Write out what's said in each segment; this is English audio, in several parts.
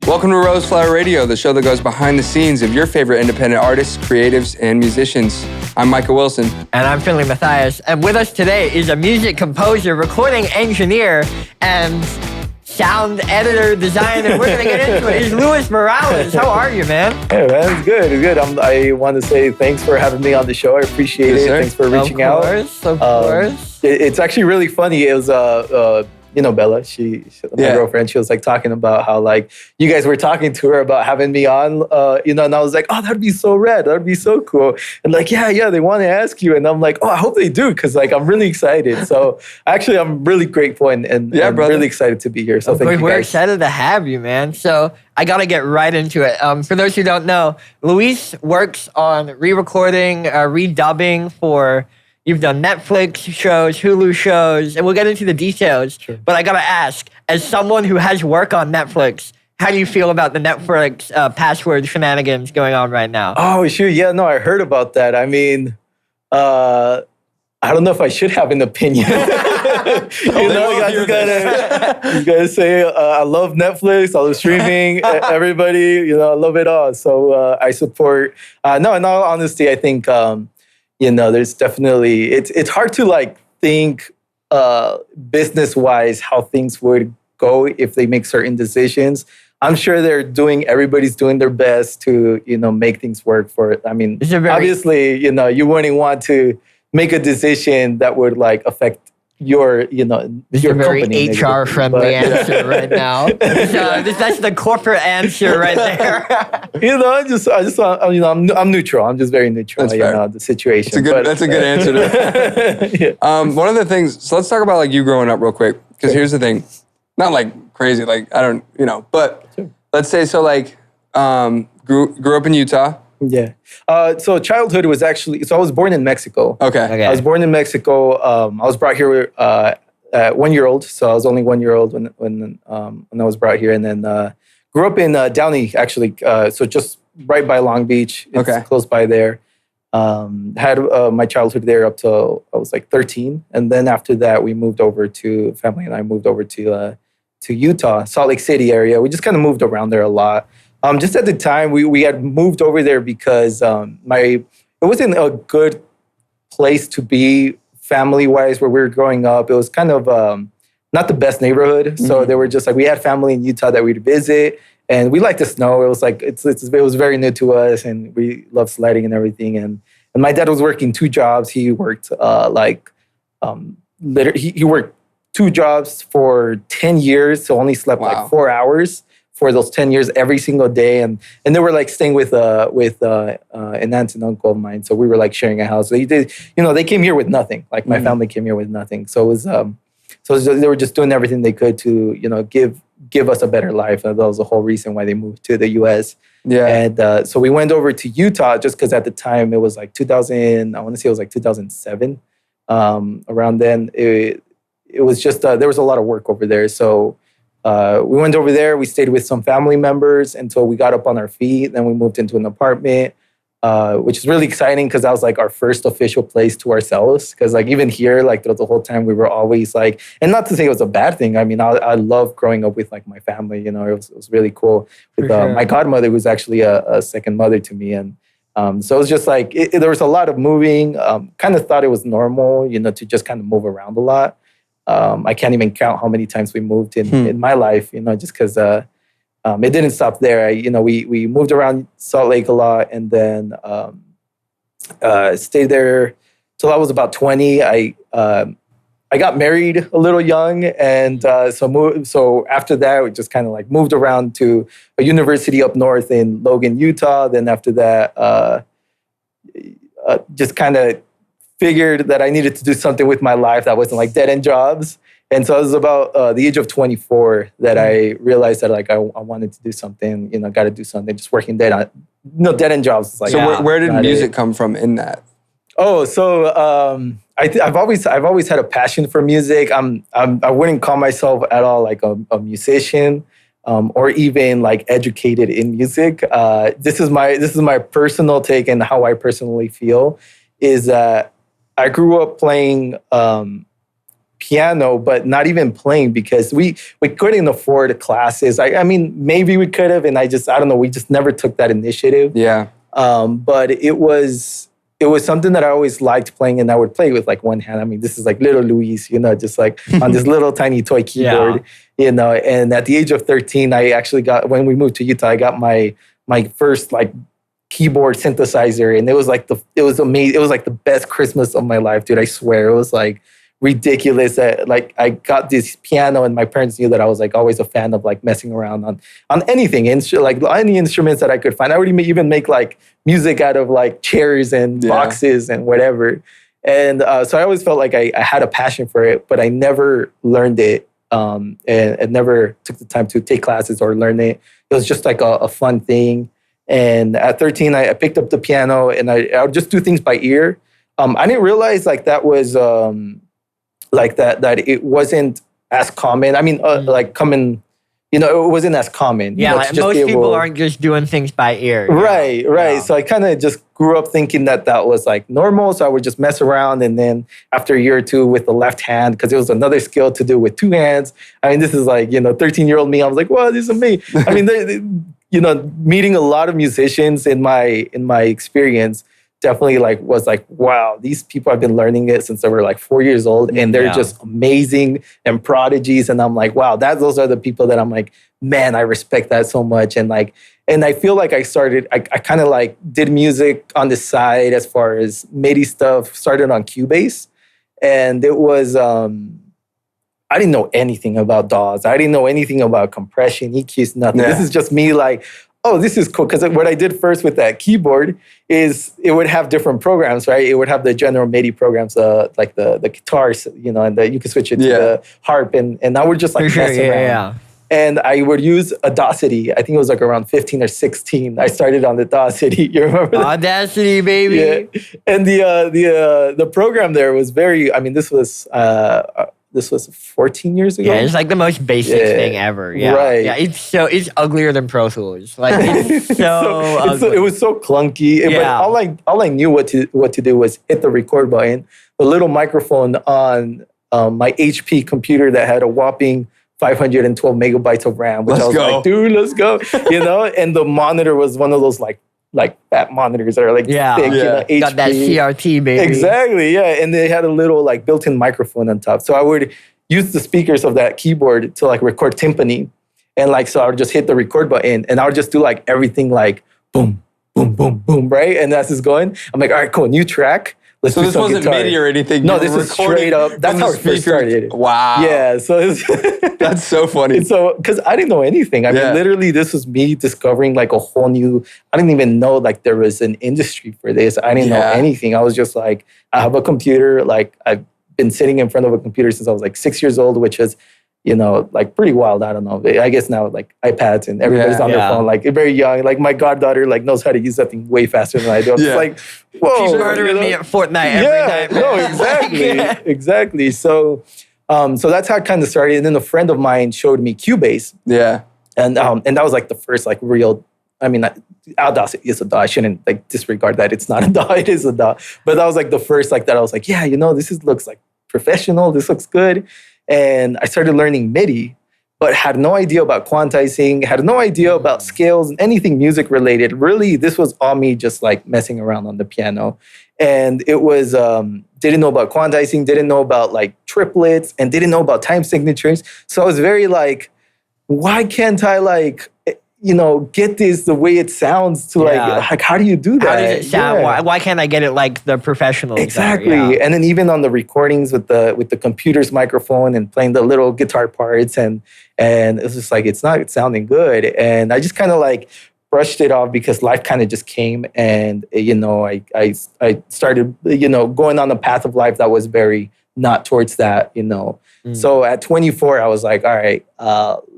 Welcome to Roseflower Radio, the show that goes behind the scenes of your favorite independent artists, creatives, and musicians. I'm Micah Wilson. And I'm Finlay Matthias. And with us today is a music composer, recording engineer, and sound editor, designer. We're going to get into it. It's Luis Morales. How are you, man? Hey, man. It's good. It's good. I want to say thanks for having me on the show. I appreciate it. Sir. Thanks for reaching out. Of course. It's actually really funny. It was, Bella, my girlfriend, she was like talking about how like you guys were talking to her about having me on, and I was like, oh, that'd be so rad. That'd be so cool. And like, yeah, they want to ask you. And I'm like, oh, I hope they do. Cause like, I'm really excited. So actually I'm really grateful and really excited to be here. So thank you guys. We're excited to have you, man. So I got to get right into it. For those who don't know, Luis works on re-recording, redubbing for... You've done Netflix shows, Hulu shows, and we'll get into the details. Sure. But I got to ask, as someone who has work on Netflix, how do you feel about the Netflix password shenanigans going on right now? Oh, sure. Yeah, no, I heard about that. I mean, I don't know if I should have an opinion. I just gotta say, I love Netflix, I love streaming, everybody, I love it all. So I support, no, in all honesty, I think... there's definitely, it's hard to like think business-wise how things would go if they make certain decisions. I'm sure everybody's doing their best to, make things work for it. I mean, obviously, you wouldn't want to make a decision that would like affect your very HR-friendly answer right now. That's the corporate answer right there. I'm neutral. I'm just very neutral. The situation. That's a good answer. One of the things. So let's talk about like you growing up real quick. Because here's the thing, not like crazy. Like I don't, but sure. Let's say so. Like grew up in Utah. Yeah. So childhood was actually, I was born in Mexico. Okay. I was born in Mexico. I was brought here at 1 year old. So I was only 1 year old when I was brought here. And then grew up in Downey, actually. So just right by Long Beach. It's close by there. Had my childhood there up till I was like 13. And then after that, family and I moved over to Utah, Salt Lake City area. We just kind of moved around there a lot. Just at the time, we had moved over there because it wasn't a good place to be family-wise where we were growing up. It was kind of not the best neighborhood. So they were just like, we had family in Utah that we'd visit, and we liked the snow. It was like, it was very new to us, and we loved sledding and everything. And my dad was working 2 jobs. He worked he worked 2 jobs for 10 years, so only slept like 4 hours for those 10 years every single day. And they were like staying with an aunt and uncle of mine. So we were like sharing a house. So they came here with nothing. Like my family came here with nothing. So it was, they were just doing everything they could to, give us a better life. And that was the whole reason why they moved to the US. Yeah. And so we went over to Utah just because at the time it was like 2007. Around then, it was just, there was a lot of work over there. So we went over there, we stayed with some family members until we got up on our feet. Then we moved into an apartment, which is really exciting because that was like our first official place to ourselves. Because like even here, like throughout the whole time, we were always like, and not to say it was a bad thing. I mean, I love growing up with like my family, it was really cool. With my godmother, who was actually a second mother to me. And so it was just like, there was a lot of moving, kind of thought it was normal, to just kind of move around a lot. I can't even count how many times we moved in my life, just because it didn't stop there. We moved around Salt Lake a lot, and then stayed there till I was about 20. I got married a little young, and so after that, we just kind of like moved around to a university up north in Logan, Utah. Then after that, just kind of figured that I needed to do something with my life that wasn't like dead-end jobs. And so it was about the age of 24 that I realized that like I wanted to do something, got to do something. Just working dead-end jobs. Like, so where did music come from in that? Oh, so I've always had a passion for music. I wouldn't call myself at all like a musician or even like educated in music. This is my personal take and how I personally feel is that I grew up playing piano, but not even playing because we couldn't afford classes. I mean, maybe we could have, and I don't know, we just never took that initiative. Yeah. But it was something that I always liked playing, and I would play with like one hand. I mean, this is like little Luis, just like on this little tiny toy keyboard, and at the age of 13, I actually when we moved to Utah, I got my first like keyboard synthesizer, and it was amazing. It was like the best Christmas of my life, dude. I swear, it was like ridiculous that like I got this piano, and my parents knew that I was like always a fan of like messing around on anything, like any instruments that I could find. I would even make like music out of like chairs and boxes and whatever. And so I always felt like I had a passion for it, but I never learned it, and never took the time to take classes or learn it. It was just like a fun thing. And at 13, I picked up the piano, and I would just do things by ear. I didn't realize like that was like that it wasn't as common. I mean, like coming, it wasn't as common. Yeah, like most people aren't just doing things by ear. Right. Yeah. So I kind of just grew up thinking that was like normal. So I would just mess around, and then after a year or two with the left hand, because it was another skill to do with two hands. I mean, this is like 13-year-old me. I was like, well, this is me. I mean, meeting a lot of musicians in my experience definitely like was like, wow, these people have been learning it since they were like 4 years old, and they're just amazing and prodigies. And I'm like, wow, those are the people that I'm like, man, I respect that so much. And I feel like I kind of like did music on the side as far as MIDI stuff, started on Cubase. And it was, I didn't know anything about DAWs. I didn't know anything about compression, EQs, nothing. Yeah. This is just me like, oh, this is cool. Because what I did first with that keyboard is it would have different programs, right? It would have the general MIDI programs, like the guitars, and you could switch it to the harp. And I would just like mess around. Yeah. And I would use Audacity. I think it was like around 15 or 16. I started on the Audacity. You remember that? Audacity, baby. Yeah. And the program there was very, I mean, this was 14 years ago. Yeah, it's like the most basic thing ever. Yeah, right. Yeah, it's uglier than Pro Tools. Like it's so ugly. It was so clunky. Yeah. But all I knew what to do was hit the record button. The little microphone on my HP computer that had a whopping 512 megabytes of RAM, which I was like, dude, let's go. And the monitor was one of those like fat monitors that are like thick, HP. Got that CRT, baby. Exactly, yeah. And they had a little like built-in microphone on top. So I would use the speakers of that keyboard to like record timpani. And like, so I would just hit the record button, and I would just do like everything like boom, boom, boom, boom, right? And that's just going. I'm like, all right, cool, new track. Let's do some wasn't guitar. MIDI or anything. No, this is straight up. That's how it first started. Wow. Yeah. So that's so funny. So because I didn't know anything. I mean, literally, this was me discovering like a whole new. I didn't even know like there was an industry for this. I didn't know anything. I was just like, I have a computer. Like I've been sitting in front of a computer since I was like 6 years old, which is, like pretty wild. I don't know. I guess now like iPads and everybody's on their phone, like very young. Like my goddaughter like knows how to use that thing way faster than I do. I'm just like, whoa. She's murdering me at Fortnite every night. No, exactly. Exactly. So that's how it kind of started. And then a friend of mine showed me Cubase. Yeah. And that was like the first like real, I mean, Audacity is a DAW. I shouldn't like disregard that. It's not a DAW. It is a DAW. But that was like the first like that I was like, yeah, looks like professional. This looks good. And I started learning MIDI, but had no idea about quantizing, had no idea about scales, anything music related. Really, this was all me just like messing around on the piano. And it was, didn't know about quantizing, didn't know about like triplets, and didn't know about time signatures. So I was very like, why can't I like, get this the way it sounds to like how do you do that? How does it sound? Yeah. Why can't I get it like the professionals? Exactly. And then even on the recordings with the computer's microphone and playing the little guitar parts and it's just like it's not sounding good. And I just kind of like brushed it off because life kind of just came and I started going on a path of life that was very not towards that. So at 24, I was like, all right,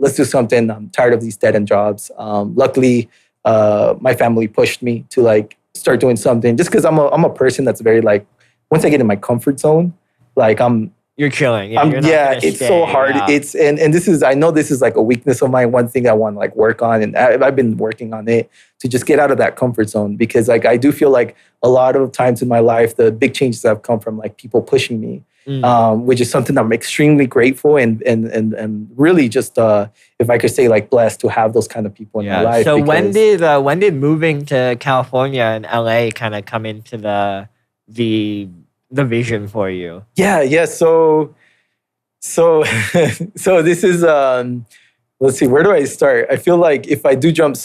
let's do something. I'm tired of these dead-end jobs. Luckily, my family pushed me to like start doing something just because I'm a person that's very like, once I get in my comfort zone, like you're chilling. Yeah, it's so hard. Yeah. It's and this is, I know this is like a weakness of mine. One thing I want to like work on, and I've been working on it to just get out of that comfort zone because like I do feel like a lot of times in my life, the big changes have come from like people pushing me. which is something I'm extremely grateful and really just, if I could say, like blessed to have those kind of people in my life. So when did moving to California and LA kind of come into the vision for you? Yeah. So this is let's see, where do I start? I feel like if I jump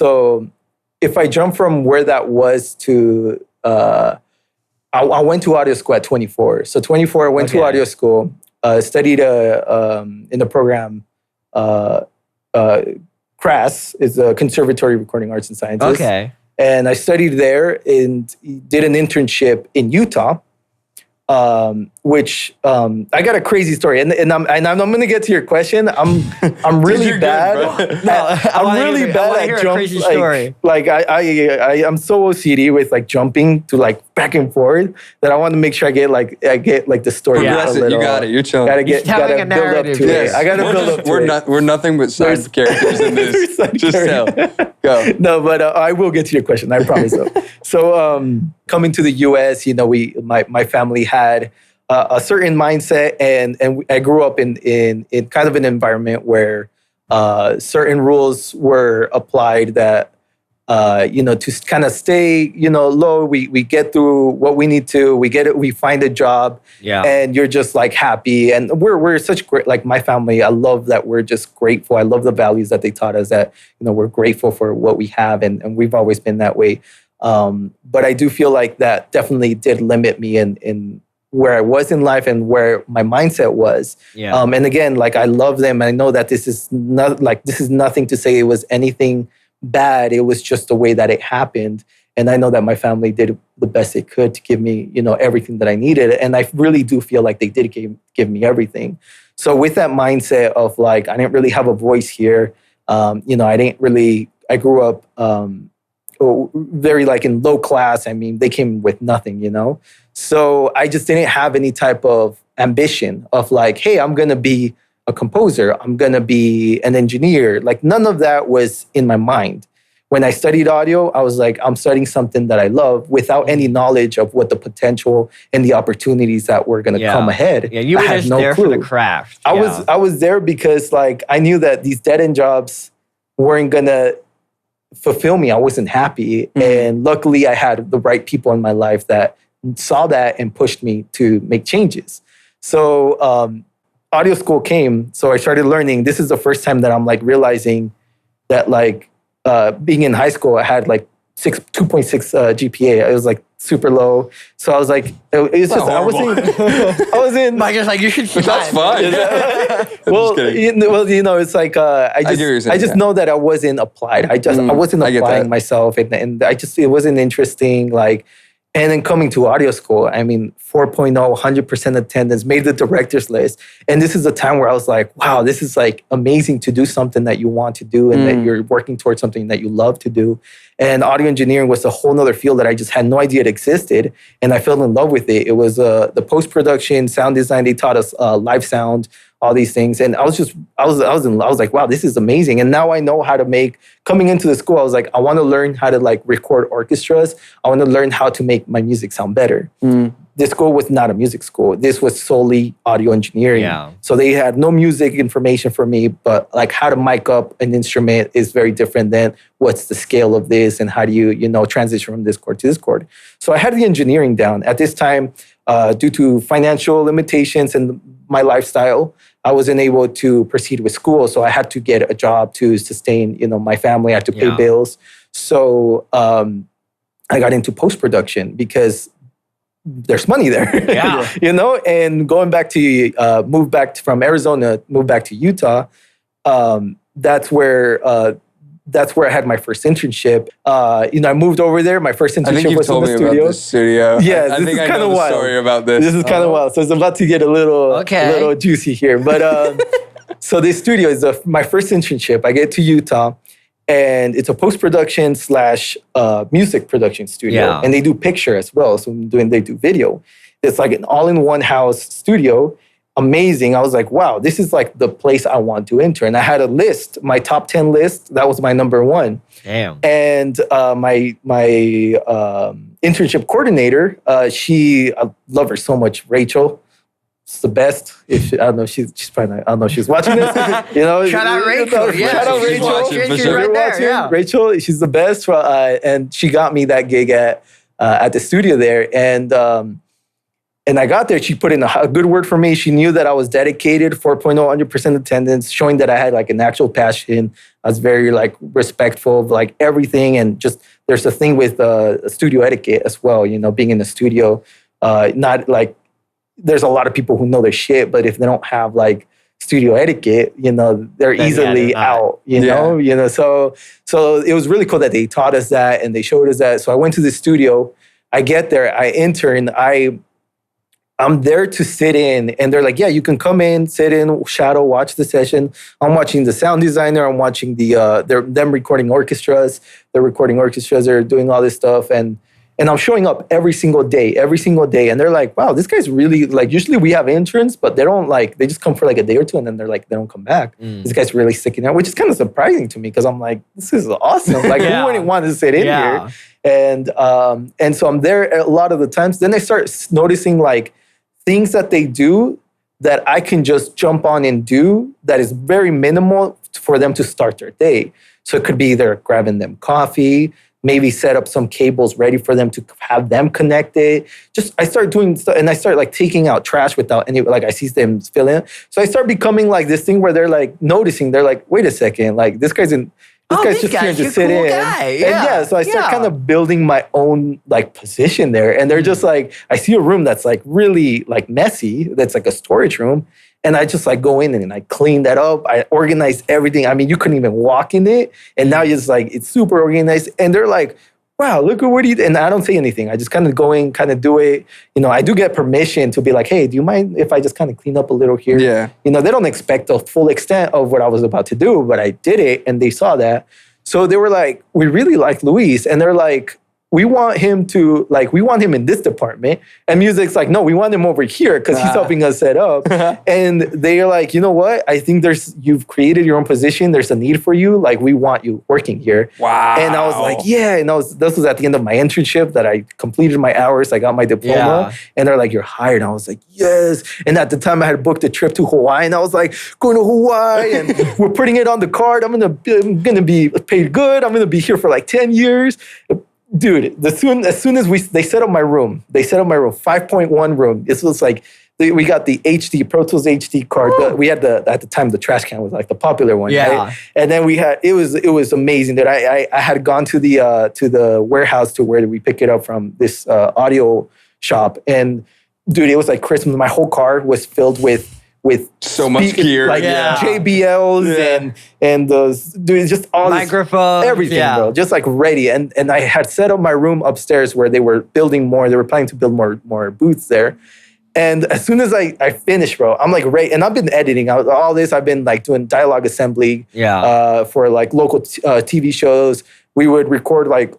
from where that was to I went to audio school at 24. So 24, I went to audio school, studied in the program. CRAS is a Conservatory Recording Arts and Sciences. Okay. And I studied there and did an internship in Utah. Which I got a crazy story, and I'm going to get to your question. I'm really bad. Good, I'm really bad at jumping. Like I'm so OCD with like jumping to like back and forth that I want to make sure I get the story. Yeah, you got it. You're chilling. Gotta build up to it. I gotta build up to it. We're nothing but side characters in this. Just tell. Go. No, but I will get to your question. I promise. So coming to the U.S., my family had a certain mindset, and I grew up in kind of an environment where certain rules were applied that to kind of stay low. We get through what we need to. We get it. We find a job, and you're just like happy. And we're such great. Like my family, I love that we're just grateful. I love the values that they taught us. That we're grateful for what we have, and we've always been that way. But I do feel like that definitely did limit me in where I was in life and where my mindset was. Yeah. And again, like I love them. And I know that this is nothing to say it was anything bad. It was just the way that it happened. And I know that my family did the best they could to give me, everything that I needed. And I really do feel like they did give me everything. So with that mindset of like, I didn't really have a voice here. I grew up, very like in low class. I mean, they came with nothing, So I just didn't have any type of ambition of like, hey, I'm going to be a composer. I'm going to be an engineer. Like none of that was in my mind. When I studied audio, I was like, I'm studying something that I love without any knowledge of what the potential and the opportunities that were going to come ahead. Yeah, you were just there for the craft. I was there because like I knew that these dead-end jobs weren't going to fulfill me. I wasn't happy. Mm-hmm. And luckily I had the right people in my life that saw that and pushed me to make changes. So audio school came. So I started learning. This is the first time that I'm like realizing that like being in high school, I had like 2.6 GPA. It was like super low. So I was like, it's just, I was in. Micah's like, you should survive. That's fine. It's like, I just know that I wasn't applied. I wasn't applying myself. And it wasn't interesting. Like, and then coming to audio school, I mean, 4.0, 100% attendance, made the director's list. And this is a time where I was like, wow, this is like amazing to do something that you want to do and that you're working towards something that you love to do. And audio engineering was a whole nother field that I just had no idea it existed. And I fell in love with it. It was the post-production, sound design. They taught us live sound, all these things. And I was like, wow, this is amazing. And now I know how to coming into the school, I was like, I want to learn how to like record orchestras. I want to learn how to make my music sound better. This school was not a music school. This was solely audio engineering. Yeah. So they had no music information for me, but like how to mic up an instrument is very different than what's the scale of this and how do you, transition from this chord to this chord. So I had the engineering down. At this time, due to financial limitations and my lifestyle, I wasn't able to proceed with school. So I had to get a job to sustain, my family. I had to pay bills. So I got into post-production because there's money there, and going back to, moved back from Arizona, moved back to Utah. That's where I had my first internship. I moved over there. My first internship was in the studio. I think you told me about this studio. Yeah, I think I know the story about this. This is kind of wild. So it's about to get a little juicy here. But so this studio is my first internship. I get to Utah. And it's a post-production / music production studio. Yeah. And they do picture as well. So they do video. It's like an all-in-one house studio. Amazing. I was like, wow, this is like the place I want to enter. And I had a list, my top 10 list. That was my number one. Damn. And my internship coordinator, I love her so much, Rachel. She's the best. I don't know. She's probably not. I don't know if she's watching this. Shout out Rachel. Shout out Rachel. Watching, She's right there. Yeah. Rachel, she's the best. And she got me that gig at the studio there. And I got there. She put in a good word for me. She knew that I was dedicated, 4.0, 100% attendance, showing that I had like an actual passion. I was very like respectful of like everything. And just there's a thing with studio etiquette as well. Being in the studio, not like. There's a lot of people who know their shit, but if they don't have like studio etiquette, they're easily out, know. So it was really cool that they taught us that and they showed us that. So I went to the studio. I get there, I intern, I'm there to sit in, and they're like, yeah, you can come in, sit in, shadow, watch the session. I'm watching the sound designer. I'm watching them recording orchestras. They're recording orchestras. They're doing all this stuff, and I'm showing up every single day. And they're like, wow, this guy's really, like, usually we have interns, but they don't they just come for like a day or two and then they're like, they don't come back. This guy's really sticking out, which is kind of surprising to me because I'm like, this is awesome. Like, who wouldn't want to sit in here? And so I'm there a lot of the times. Then I start noticing like things that they do that I can just jump on and do that is very minimal for them to start their day. So it could be either grabbing them coffee, maybe set up some cables ready for them to have them connected. I start doing stuff and I start like taking out trash without any, like I see them fill in. So I start becoming like this thing where they're like noticing, they're like, wait a second, like this guy's just here to sit in. And so I start kind of building my own like position there. And they're just like, I see a room that's like really like messy, that's like a storage room. And I just like go in and I clean that up. I organize everything. I mean, you couldn't even walk in it. And now it's like, it's super organized. And they're like, wow, look at what you did. And I don't say anything. I just kind of go in, kind of do it. I do get permission to be like, hey, do you mind if I just kind of clean up a little here? Yeah. They don't expect the full extent of what I was about to do, but I did it and they saw that. So they were like, we really like Luis. And they're like, we want him in this department. And music's like, no, we want him over here because he's helping us set up. And they're like, you know what? I think you've created your own position. There's a need for you. Like, we want you working here. Wow. And I was like, yeah. And this was at the end of my internship that I completed my hours. I the diploma. Yeah. And they're like, you're hired. And I was like, yes. And at the time I had booked a trip to Hawaii. And I was like, going to Hawaii. And we're putting it on the card. I'm gonna be paid good. I'm gonna be here for like 10 years. Dude, as soon as they set up my room, 5.1 room. This was like, we got the HD, Pro Tools HD card. We had at the time, the trash can was like the popular one. Yeah. Right? And then it was amazing that I had gone to the warehouse to where we pick it up from, this audio shop. And dude, it was like Christmas. My whole car was filled with so much gear, like JBLs and those, dude, just all microphones, everything, bro, just like ready. And I had set up my room upstairs where they were building more. They were planning to build more booths there. And as soon as I finished, bro, I'm like ready. And I've been editing all this. I've been like doing dialogue assembly, for like local TV shows. We would record like.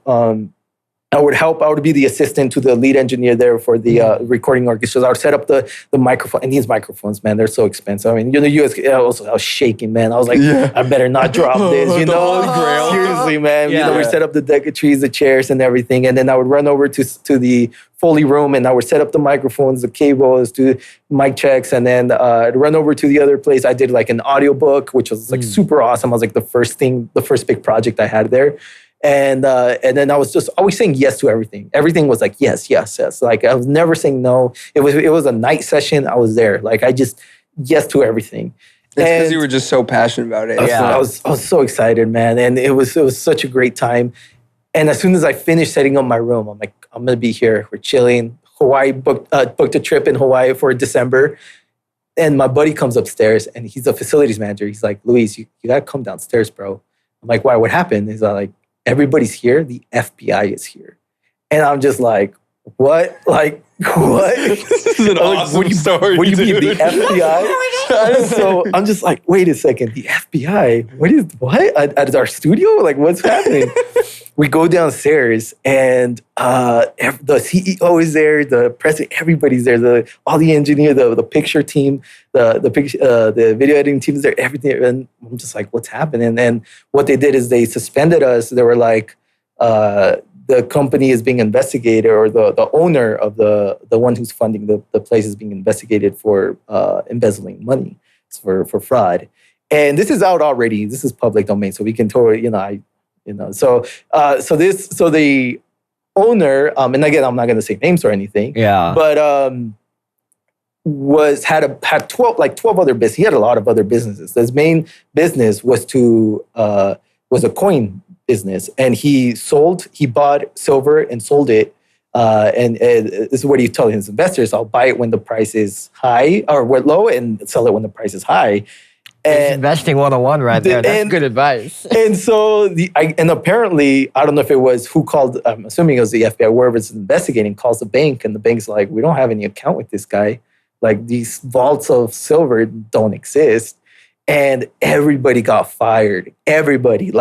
I would be the assistant to the lead engineer there for the recording orchestras. I would set up the microphone. And these microphones, man, they're so expensive. I mean, I was shaking, man. I was like, I better not drop this, Seriously, man. We set up the deck of trees, the chairs and everything. And then I would run over to the Foley room and I would set up the microphones, the cables, do mic checks. And then I'd run over to the other place. I did like an audiobook, which was like super awesome. I was like the first big project I had there. And then I was just always saying yes to everything. Everything was like, yes. Like I was never saying no. It was a night session. I was there. Like I just, yes to everything. It's because you were just so passionate about it. I was so excited, man. And it was such a great time. And as soon as I finished setting up my room, I'm like, I'm going to be here. We're chilling. Hawaii booked a trip in Hawaii for December. And my buddy comes upstairs and he's a facilities manager. He's like, Luis, you got to come downstairs, bro. I'm like, why? What happened? He's like, everybody's here. The FBI is here. And I'm just like, what? Like, what? This is an awesome story. What do you mean, the FBI? So I'm just like, wait a second, the FBI? What? At our studio? Like, what's happening? We go downstairs and the CEO is there, the president, everybody's there, all the engineer, the picture team, the video editing team is there, everything. And I'm just like, what's happening? And what they did is they suspended us. They were like, the company is being investigated, or the owner of the one who's funding the place is being investigated for embezzling money, for fraud. And this is out already. This is public domain, so we can totally, So the owner, and again, I'm not going to say names or anything. Yeah. But had 12 other businesses. He had a lot of other businesses. His main business was a coin business, and he bought silver and sold it. And this is what he told his investors: I'll buy it when the price is high or low, and sell it when the price is high. It's investing 101 right there. That's good advice. And so, and apparently, I don't know if it was who called, I'm assuming it was the FBI, wherever it's investigating, calls the bank, and the bank's like, we don't have any account with this guy. Like, these vaults of silver don't exist. And everybody got fired. Everybody.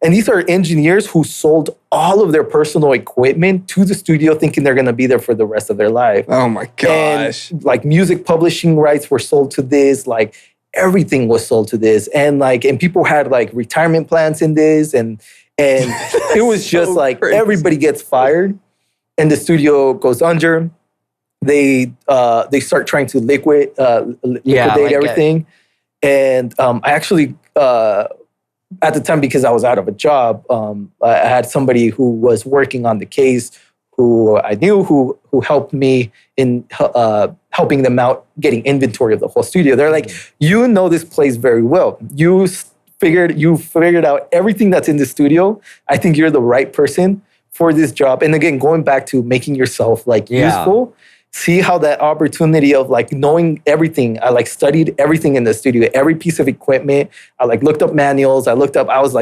And these are engineers who sold all of their personal equipment to the studio thinking they're going to be there for the rest of their life. Oh my gosh. And music publishing rights were sold to this. Everything was sold to this. And people had retirement plans in this. And it was just crazy. Everybody gets fired and the studio goes under. They start trying to liquidate everything. And I actually, at the time, because I was out of a job, I had somebody who was working on the case who I knew who helped me in helping them out getting inventory of the whole studio. They're like, you know this place very well. You figured out everything that's in the studio. I think you're the right person for this job. And again, going back to making yourself useful. See how that opportunity of knowing everything. I studied everything in the studio, every piece of equipment. I looked up manuals. I was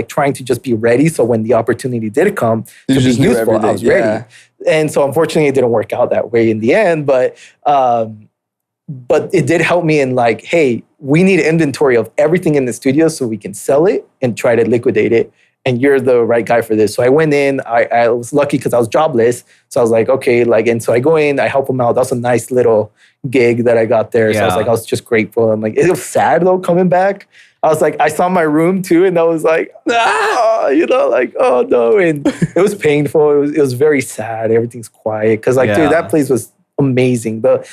trying to just be ready. So when the opportunity did come to be useful, I was ready. And so unfortunately, it didn't work out that way in the end. But it did help me in hey, we need inventory of everything in the studio so we can sell it and try to liquidate it. And you're the right guy for this. So I went in. I was lucky because I was jobless. So I was like, okay, and so I go in, I help them out. That was a nice little gig that I got there. So I was just grateful. I'm it was sad though coming back. I was I saw my room too, and I was oh no. And it was painful. It was very sad. Everything's quiet. Because dude, that place was amazing. The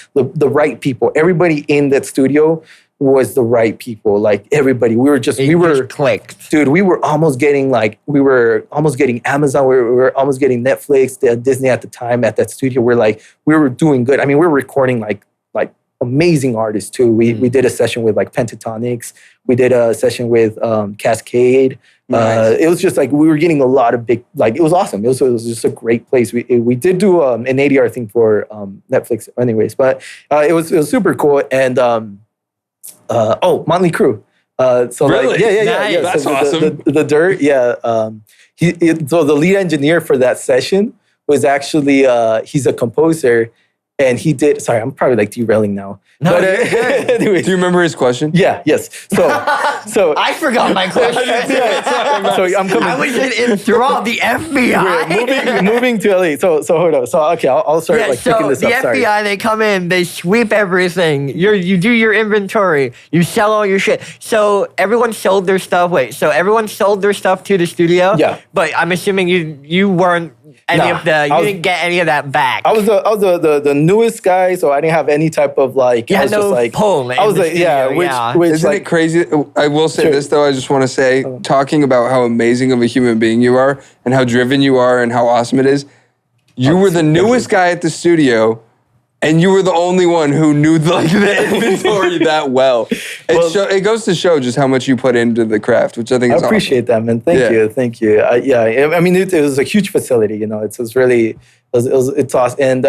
right people. Everybody in that studio was the right people. Everybody, we were clicked. Dude, we were almost getting Amazon, we were almost getting Netflix, Disney at the time at that studio. We were doing good. I mean, we were recording amazing artists too. We did a session with Pentatonics. We did a session with Cascade. Nice. It was just we were getting a lot of big, it was awesome. It was just a great place. We did do an ADR thing for Netflix anyways, but it was super cool. And Motley Crue. Really? Yeah. That's so awesome. The Dirt, yeah. So the lead engineer for that session was actually he's a composer, and he did. Sorry, I'm probably derailing now. No, but Anyway, do you remember his question? Yeah. Yes. So I forgot my question. So I'm coming. I was in enthralled. The FBI. moving to LA. So hold on. So okay, I'll start picking this the up. Sorry. FBI, they come in, they sweep everything. You do your inventory. You sell all your shit. So everyone sold their stuff. Everyone sold their stuff to the studio. Yeah. But I'm assuming you weren't you didn't get any of that back. I was the newest guy, so I didn't have any type of You had no pull. I was which Isn't it crazy? I will say this though. I just want to say, talking about how amazing of a human being you are, and how driven you are, and how awesome it is. You were the newest guy at the studio, and you were the only one who knew the inventory that well. It goes to show just how much you put into the craft, which I think is awesome. I appreciate that, man. Thank you. I mean, it was a huge facility. It was really. It's awesome. And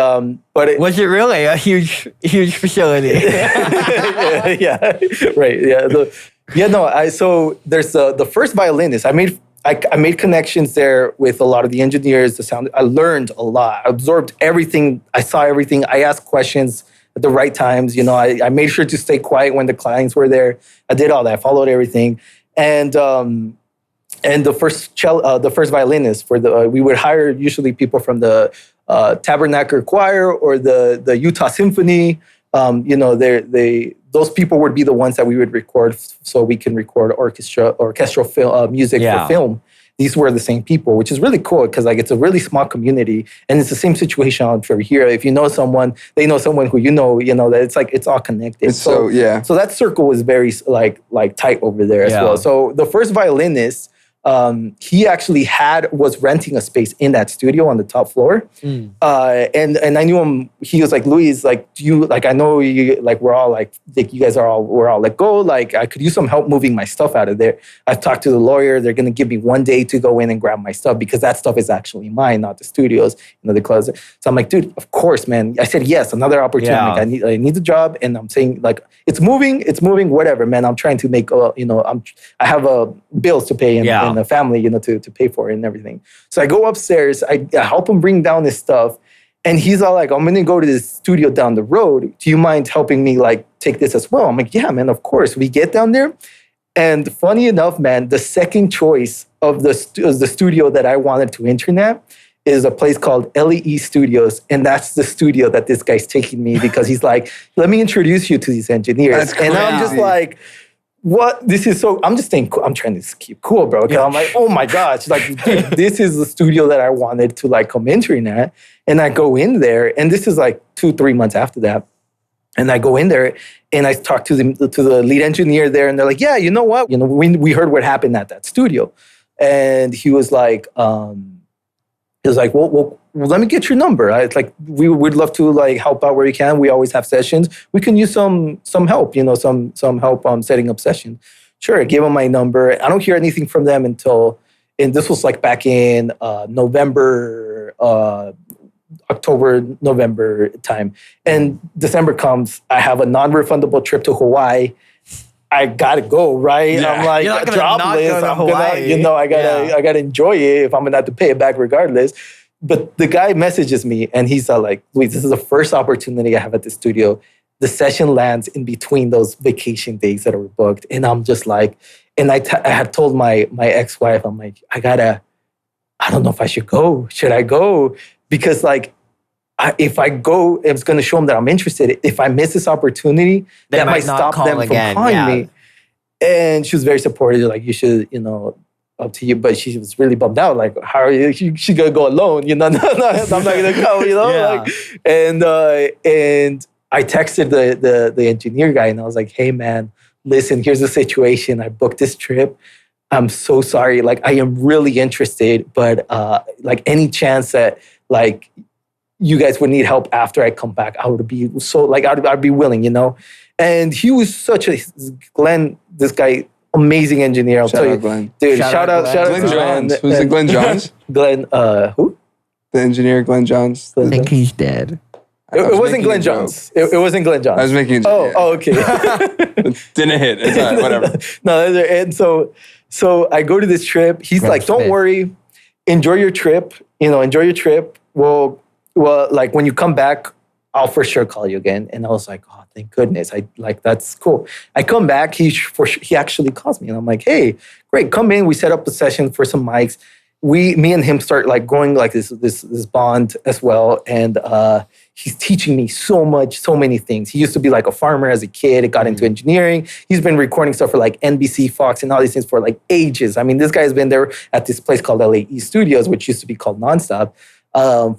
was it really a huge facility? yeah, right. Yeah. So there's the first violinist. I made connections there with a lot of the engineers. The sound. I learned a lot. I absorbed everything. I saw everything. I asked questions at the right times. I made sure to stay quiet when the clients were there. I did all that. I followed everything. And the first violinist we would hire usually people from the Tabernacle Choir or the Utah Symphony. Those people would be the ones that we would record, so we can record orchestral film, music for film. these were the same people, which is really cool because like it's a really small community, and it's the same situation out for here. If you know someone, they know someone who you know that it's like it's all connected. So that circle was very like tight over there as well. So the first violinist, he actually was renting a space in that studio on the top floor. And I knew him. He was like, Luis, like, do you, like, I know you, like, we're all like you guys we're all let go. Like, I could use some help moving my stuff out of there. I've talked to the lawyer. They're going to give me one day to go in and grab my stuff because that stuff is actually mine, not the studio's, the closet. So I'm like, dude, of course, man. I said, yes, another opportunity. Yeah. Like, I need the job. And I'm saying like, it's moving, whatever, man. I'm trying to make, I have bills to pay and a family, to pay for it and everything. So I go upstairs, I help him bring down his stuff. And he's all like, I'm going to go to this studio down the road. Do you mind helping me like take this as well? I'm like, yeah, man, of course. We get down there. And funny enough, man, the second choice of the studio that I wanted to intern at is a place called LEE Studios. And that's the studio that this guy's taking me because he's like, let me introduce you to these engineers. And I'm just like, what? This is so, I'm just saying, I'm trying to keep cool, bro. I'm like, oh my gosh, like, dude, this is the studio that I wanted to like come intern at. And I go in there, and this is like 2-3 months after that. And I go in there and I talk to the lead engineer there, and they're like, yeah, you know what? We heard what happened at that studio. And he was like, well, let me get your number. It's like, we would love to like help out where we can. We always have sessions. We can use some help, some help setting up sessions. Sure, I gave them my number. I don't hear anything from them until, and this was like back in October, November time. And December comes, I have a non-refundable trip to Hawaii. I gotta go, right? Yeah. I'm like, you're not gonna jobless. not go to I'm Hawaii. gonna, I gotta enjoy it if I'm gonna have to pay it back regardless. But the guy messages me and he's like, Luis, this is the first opportunity I have at the studio. The session lands in between those vacation days that are booked. And I'm just like, and I had told my ex-wife, I'm like, I don't know if I should go. Should I go? Because like, if I go, it's going to show them that I'm interested. If I miss this opportunity, that might stop them from calling me. And she was very supportive. Like, you should, up to you. But she was really bummed out. Like, how are you? She's going to go alone. No, I'm not going to go, Like, and I texted the engineer guy and I was like, hey, man, listen, here's the situation. I booked this trip. I'm so sorry. Like, I am really interested, but like any chance that like you guys would need help after I come back, I would be so like, I'd be willing, And he was such a, Glenn, this guy, amazing engineer. I'll tell you, Glenn. Dude, shout out Glenn Johns. Who's it, Glenn Johns? Glenn, who? The engineer, Glenn Johns. I think he's dead. It wasn't Glenn Johns. It wasn't Glenn Johns. I was making a joke. Oh, okay. Didn't hit. It's all right, whatever. No, and so I go to this trip. He's like, don't worry. Enjoy your trip. Enjoy your trip. Well, like when you come back, I'll for sure call you again. And I was like, oh, thank goodness. That's cool. I come back. He actually calls me. And I'm like, hey, great. Come in. We set up a session for some mics. Me and him start like going like this bond as well. And he's teaching me so many things. He used to be like a farmer as a kid. He got into engineering. He's been recording stuff for like NBC, Fox, and all these things for like ages. I mean, this guy's been there at this place called LEE Studios, which used to be called Nonstop,